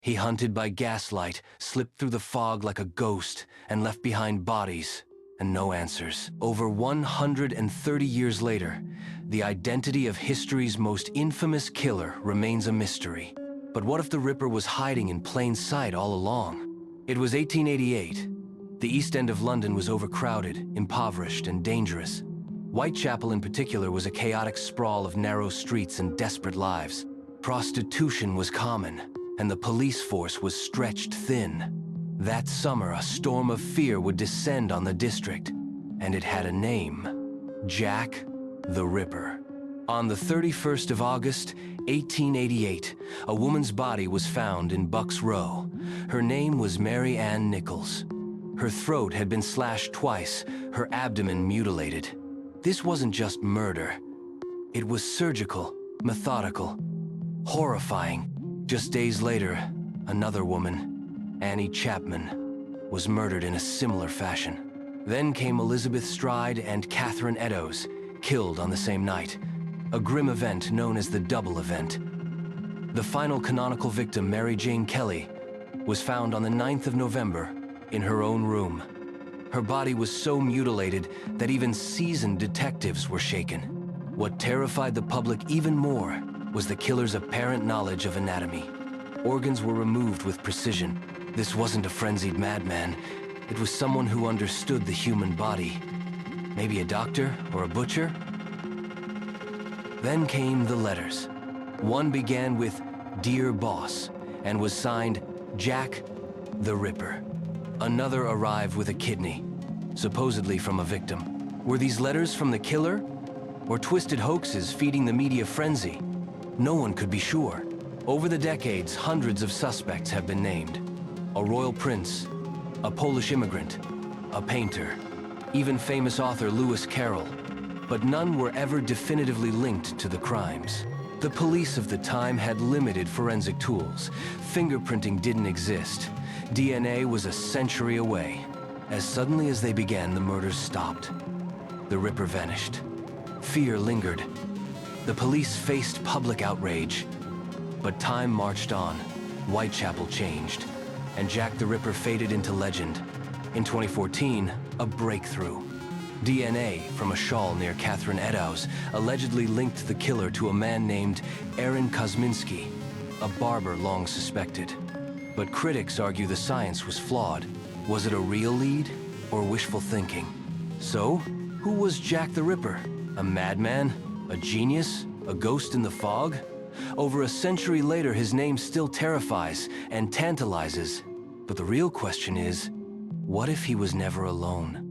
He hunted by gaslight, slipped through the fog like a ghost, and left behind bodies and no answers. Over 130 years later, the identity of history's most infamous killer remains a mystery. But what if the Ripper was hiding in plain sight all along? It was 1888. The East End of London was overcrowded, impoverished, and dangerous. Whitechapel in particular was a chaotic sprawl of narrow streets and desperate lives. Prostitution was common, and the police force was stretched thin. That summer, a storm of fear would descend on the district, and it had a name: Jack the Ripper. On the 31st of August, 1888, a woman's body was found in Bucks Row. Her name was Mary Ann Nichols. Her throat had been slashed twice, her abdomen mutilated. This wasn't just murder. It was surgical, methodical, horrifying. Just days later, another woman, Annie Chapman, was murdered in a similar fashion. Then came Elizabeth Stride and Catherine Eddowes, killed on the same night, a grim event known as the Double Event. The final canonical victim, Mary Jane Kelly, was found on the 9th of November in her own room. Her body was so mutilated that even seasoned detectives were shaken. What terrified the public even more was the killer's apparent knowledge of anatomy. Organs were removed with precision. This wasn't a frenzied madman. It was someone who understood the human body. Maybe a doctor or a butcher? Then came the letters. One began with "Dear Boss" and was signed Jack the Ripper. Another arrived with a kidney, supposedly from a victim. Were these letters from the killer, or twisted hoaxes feeding the media frenzy? No one could be sure. Over the decades, hundreds of suspects have been named. A royal prince, a Polish immigrant, a painter, even famous author Lewis Carroll. But none were ever definitively linked to the crimes. The police of the time had limited forensic tools. Fingerprinting didn't exist. DNA was a century away. As suddenly as they began, the murders stopped. The Ripper vanished. Fear lingered. The police faced public outrage. But time marched on. Whitechapel changed, and Jack the Ripper faded into legend. In 2014, a breakthrough. DNA from a shawl near Catherine Eddowes allegedly linked the killer to a man named Aaron Kosminski, a barber long suspected. But critics argue the science was flawed. Was it a real lead, or wishful thinking? So, who was Jack the Ripper? A madman? A genius? A ghost in the fog? Over a century later, his name still terrifies and tantalizes. But the real question is, what if he was never alone?